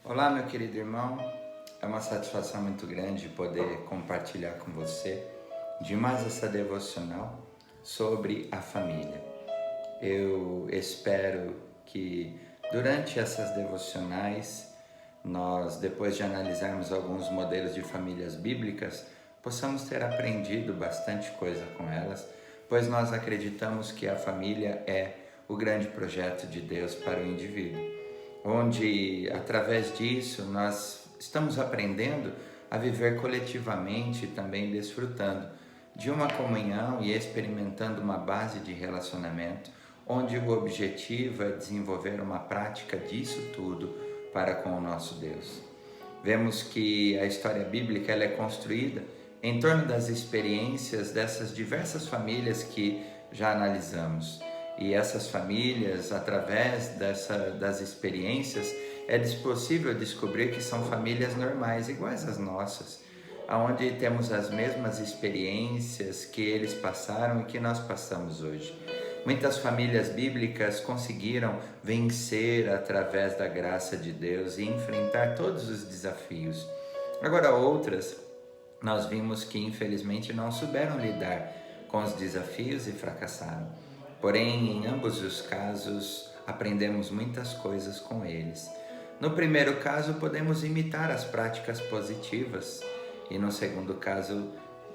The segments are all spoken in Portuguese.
Olá, meu querido irmão. É uma satisfação muito grande poder compartilhar com você de mais essa devocional sobre a família. Eu espero que durante essas devocionais nós, depois de analisarmos alguns modelos de famílias bíblicas, possamos ter aprendido bastante coisa com elas, pois nós acreditamos que a família é o grande projeto de Deus para o indivíduo, onde através disso nós estamos aprendendo a viver coletivamente e também desfrutando de uma comunhão e experimentando uma base de relacionamento, onde o objetivo é desenvolver uma prática disso tudo para com o nosso Deus. Vemos que a história bíblica ela é construída em torno das experiências dessas diversas famílias que já analisamos. E essas famílias, através das experiências, é possível descobrir que são famílias normais, iguais às nossas, onde temos as mesmas experiências que eles passaram e que nós passamos hoje. Muitas famílias bíblicas conseguiram vencer através da graça de Deus e enfrentar todos os desafios. Agora outras, nós vimos que infelizmente não souberam lidar com os desafios e fracassaram. Porém, em ambos os casos, aprendemos muitas coisas com eles. No primeiro caso, podemos imitar as práticas positivas e no segundo caso,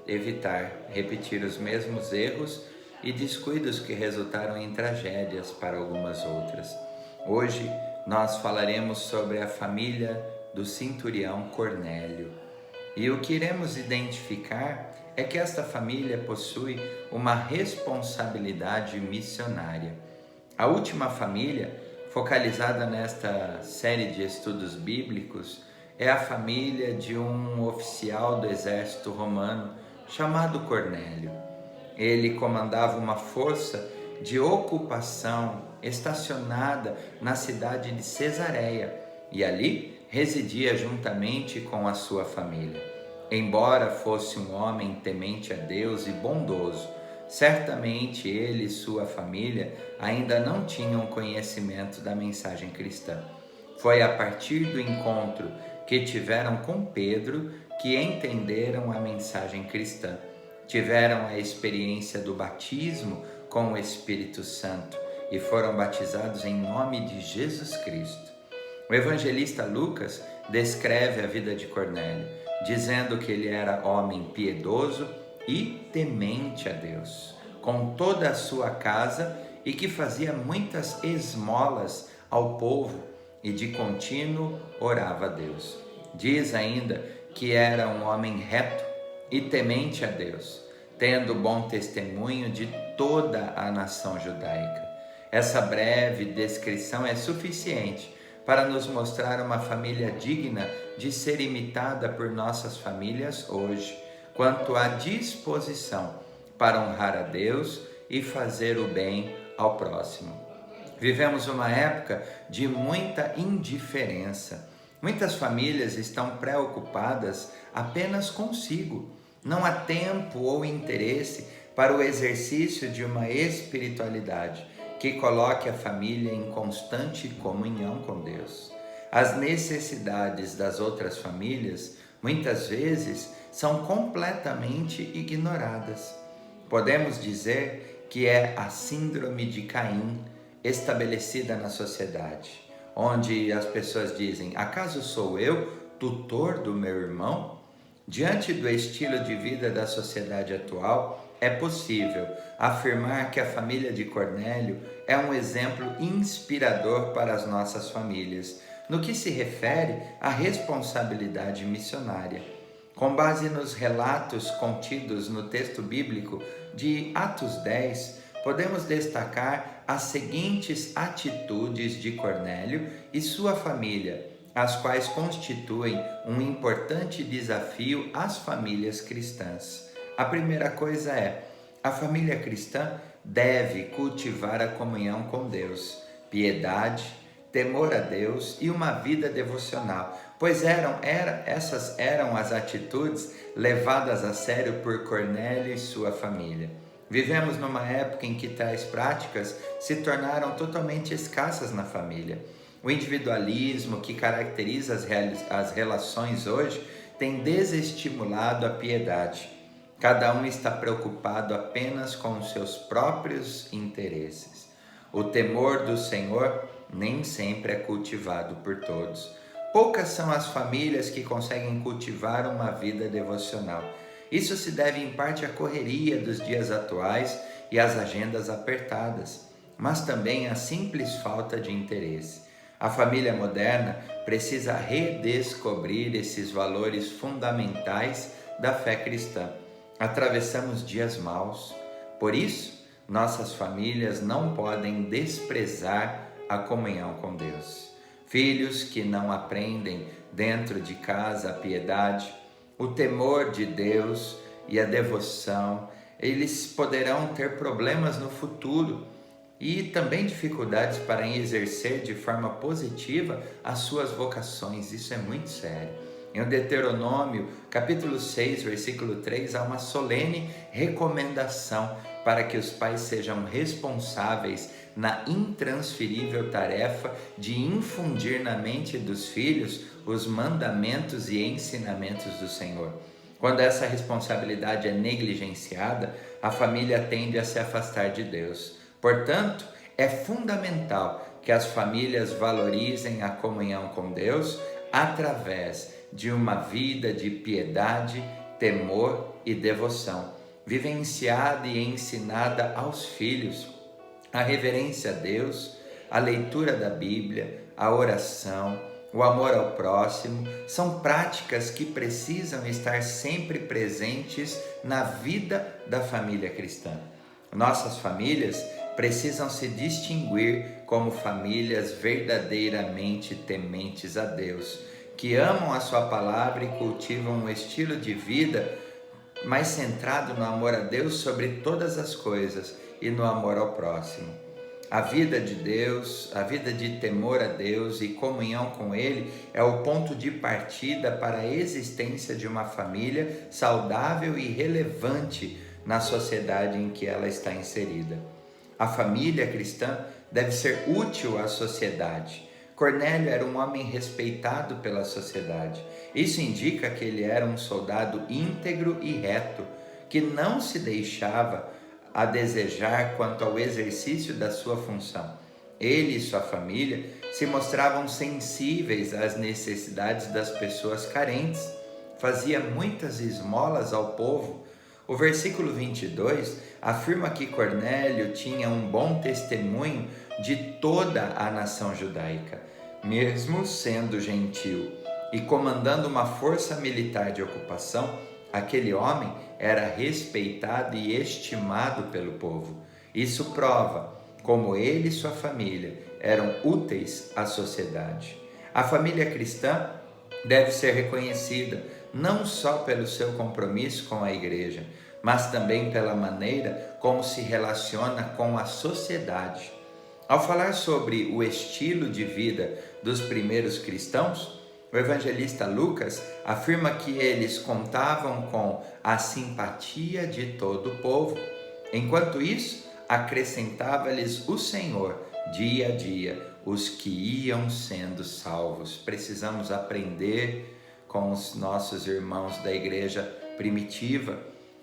evitar repetir os mesmos erros e descuidos que resultaram em tragédias para algumas outras. Hoje, nós falaremos sobre a família do centurião Cornélio. E o que iremos identificar é que esta família possui uma responsabilidade missionária. A última família, focalizada nesta série de estudos bíblicos, é a família de um oficial do exército romano chamado Cornélio. Ele comandava uma força de ocupação estacionada na cidade de Cesareia e ali residia juntamente com a sua família. Embora fosse um homem temente a Deus e bondoso, certamente ele e sua família ainda não tinham conhecimento da mensagem cristã. Foi a partir do encontro que tiveram com Pedro que entenderam a mensagem cristã. Tiveram a experiência do batismo com o Espírito Santo e foram batizados em nome de Jesus Cristo. O evangelista Lucas descreve a vida de Cornélio, dizendo que ele era homem piedoso e temente a Deus, com toda a sua casa, e que fazia muitas esmolas ao povo e de contínuo orava a Deus. Diz ainda que era um homem reto e temente a Deus, tendo bom testemunho de toda a nação judaica. Essa breve descrição é suficiente para nos mostrar uma família digna de ser imitada por nossas famílias hoje, quanto à disposição para honrar a Deus e fazer o bem ao próximo. Vivemos uma época de muita indiferença. Muitas famílias estão preocupadas apenas consigo. Não há tempo ou interesse para o exercício de uma espiritualidade que coloque a família em constante comunhão com Deus. As necessidades das outras famílias, muitas vezes, são completamente ignoradas. Podemos dizer que é a síndrome de Caim estabelecida na sociedade, onde as pessoas dizem: acaso sou eu tutor do meu irmão? Diante do estilo de vida da sociedade atual, é possível afirmar que a família de Cornélio é um exemplo inspirador para as nossas famílias, no que se refere à responsabilidade missionária. Com base nos relatos contidos no texto bíblico de Atos 10, podemos destacar as seguintes atitudes de Cornélio e sua família, as quais constituem um importante desafio às famílias cristãs. A primeira coisa é: a família cristã deve cultivar a comunhão com Deus, piedade, temor a Deus e uma vida devocional, pois essas eram as atitudes levadas a sério por Cornélio e sua família. Vivemos numa época em que tais práticas se tornaram totalmente escassas na família. O individualismo que caracteriza as relações hoje tem desestimulado a piedade. Cada um está preocupado apenas com os seus próprios interesses. O temor do Senhor nem sempre é cultivado por todos. Poucas são as famílias que conseguem cultivar uma vida devocional. Isso se deve em parte à correria dos dias atuais e às agendas apertadas, mas também à simples falta de interesse. A família moderna precisa redescobrir esses valores fundamentais da fé cristã. Atravessamos dias maus, por isso, nossas famílias não podem desprezar a comunhão com Deus. Filhos que não aprendem dentro de casa a piedade, o temor de Deus e a devoção, eles poderão ter problemas no futuro e também dificuldades para exercer de forma positiva as suas vocações. Isso é muito sério. Em Deuteronômio, capítulo 6, versículo 3, há uma solene recomendação para que os pais sejam responsáveis na intransferível tarefa de infundir na mente dos filhos os mandamentos e ensinamentos do Senhor. Quando essa responsabilidade é negligenciada, a família tende a se afastar de Deus. Portanto, é fundamental que as famílias valorizem a comunhão com Deus através de uma vida de piedade, temor e devoção, vivenciada e ensinada aos filhos. A reverência a Deus, a leitura da Bíblia, a oração, o amor ao próximo, são práticas que precisam estar sempre presentes na vida da família cristã. Nossas famílias precisam se distinguir como famílias verdadeiramente tementes a Deus, que amam a sua palavra e cultivam um estilo de vida mais centrado no amor a Deus sobre todas as coisas e no amor ao próximo. A vida de Deus, a vida de temor a Deus e comunhão com Ele é o ponto de partida para a existência de uma família saudável e relevante na sociedade em que ela está inserida. A família cristã deve ser útil à sociedade. Cornélio era um homem respeitado pela sociedade. Isso indica que ele era um soldado íntegro e reto, que não se deixava a desejar quanto ao exercício da sua função. Ele e sua família se mostravam sensíveis às necessidades das pessoas carentes, fazia muitas esmolas ao povo. O versículo 22 afirma que Cornélio tinha um bom testemunho de toda a nação judaica, mesmo sendo gentil e comandando uma força militar de ocupação. Aquele homem era respeitado e estimado pelo povo. Isso prova como ele e sua família eram úteis à sociedade. A família cristã deve ser reconhecida não só pelo seu compromisso com a igreja, mas também pela maneira como se relaciona com a sociedade. Ao falar sobre o estilo de vida dos primeiros cristãos, o evangelista Lucas afirma que eles contavam com a simpatia de todo o povo. Enquanto isso, acrescentava-lhes o Senhor, dia a dia, os que iam sendo salvos. Precisamos aprender com os nossos irmãos da igreja primitiva.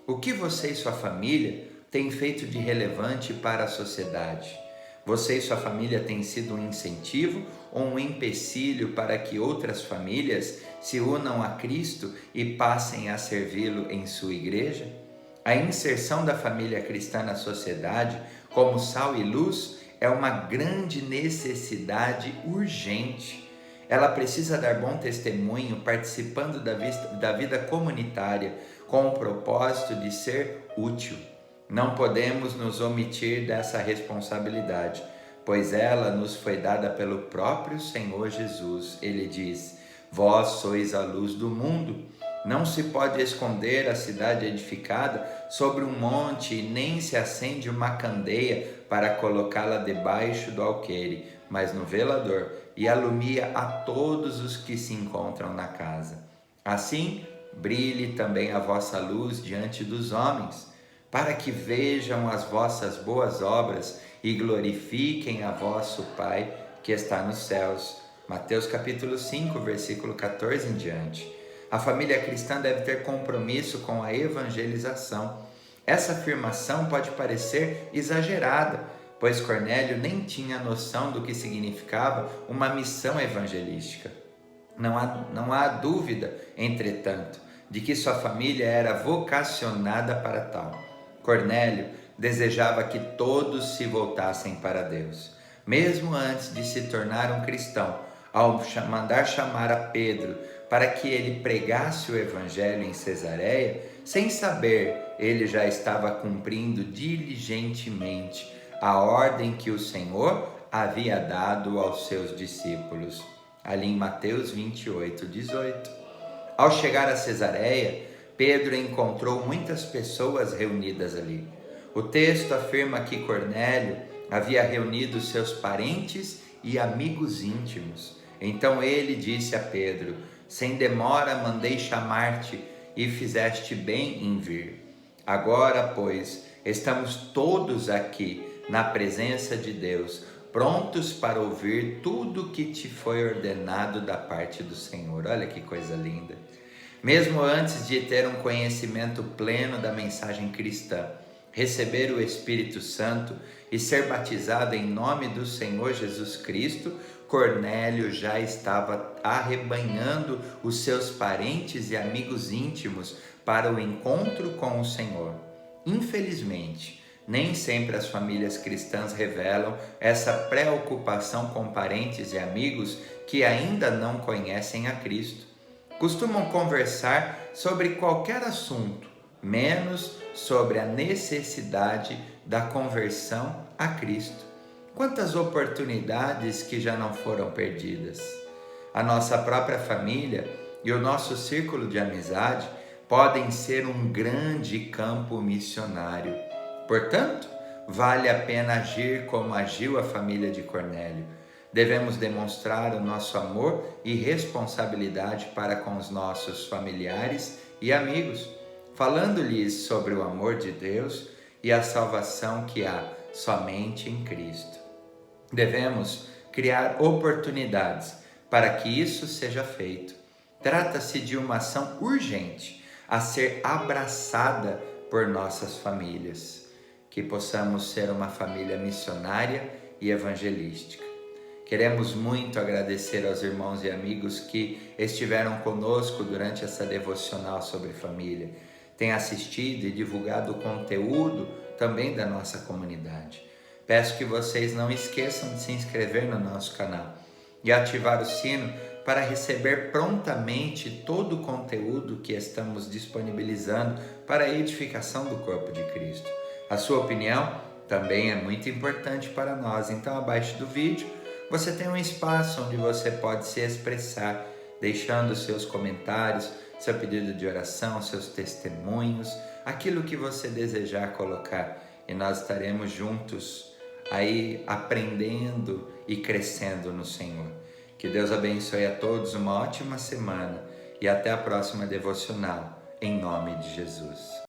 O que você e sua família têm feito de relevante para a sociedade? Você e sua família têm sido um incentivo ou um empecilho para que outras famílias se unam a Cristo e passem a servi-lo em sua igreja? A inserção da família cristã na sociedade, como sal e luz, é uma grande necessidade urgente. Ela precisa dar bom testemunho, participando da vida comunitária, com o propósito de ser útil. Não podemos nos omitir dessa responsabilidade, pois ela nos foi dada pelo próprio Senhor Jesus. Ele diz: vós sois a luz do mundo. Não se pode esconder a cidade edificada sobre um monte, nem se acende uma candeia para colocá-la debaixo do alqueire, mas no velador, e alumia a todos os que se encontram na casa. Assim, brilhe também a vossa luz diante dos homens, para que vejam as vossas boas obras e glorifiquem a vosso Pai que está nos céus. Mateus capítulo 5, versículo 14 em diante. A família cristã deve ter compromisso com a evangelização. Essa afirmação pode parecer exagerada, pois Cornélio nem tinha noção do que significava uma missão evangelística. Não há dúvida, entretanto, de que sua família era vocacionada para tal. Cornélio desejava que todos se voltassem para Deus. Mesmo antes de se tornar um cristão, ao mandar chamar a Pedro para que ele pregasse o evangelho em Cesareia, sem saber, ele já estava cumprindo diligentemente a ordem que o Senhor havia dado aos seus discípulos. Ali em Mateus 28, 18. Ao chegar a Cesareia, Pedro encontrou muitas pessoas reunidas ali. O texto afirma que Cornélio havia reunido seus parentes e amigos íntimos. Então ele disse a Pedro: sem demora mandei chamar-te e fizeste bem em vir. Agora, pois, estamos todos aqui na presença de Deus, prontos para ouvir tudo que te foi ordenado da parte do Senhor. Olha que coisa linda! Mesmo antes de ter um conhecimento pleno da mensagem cristã, receber o Espírito Santo e ser batizado em nome do Senhor Jesus Cristo, Cornélio já estava arrebanhando os seus parentes e amigos íntimos para o encontro com o Senhor. Infelizmente, nem sempre as famílias cristãs revelam essa preocupação com parentes e amigos que ainda não conhecem a Cristo. Costumam conversar sobre qualquer assunto, menos sobre a necessidade da conversão a Cristo. Quantas oportunidades que já não foram perdidas! A nossa própria família e o nosso círculo de amizade podem ser um grande campo missionário. Portanto, vale a pena agir como agiu a família de Cornélio. Devemos demonstrar o nosso amor e responsabilidade para com os nossos familiares e amigos, falando-lhes sobre o amor de Deus e a salvação que há somente em Cristo. Devemos criar oportunidades para que isso seja feito. Trata-se de uma ação urgente a ser abraçada por nossas famílias. Que possamos ser uma família missionária e evangelística. Queremos muito agradecer aos irmãos e amigos que estiveram conosco durante essa devocional sobre família. Têm assistido e divulgado o conteúdo também da nossa comunidade. Peço que vocês não esqueçam de se inscrever no nosso canal e ativar o sino para receber prontamente todo o conteúdo que estamos disponibilizando para a edificação do corpo de Cristo. A sua opinião também é muito importante para nós, então abaixo do vídeo você tem um espaço onde você pode se expressar, deixando seus comentários, seu pedido de oração, seus testemunhos, aquilo que você desejar colocar, e nós estaremos juntos aí aprendendo e crescendo no Senhor. Que Deus abençoe a todos, uma ótima semana e até a próxima devocional, em nome de Jesus.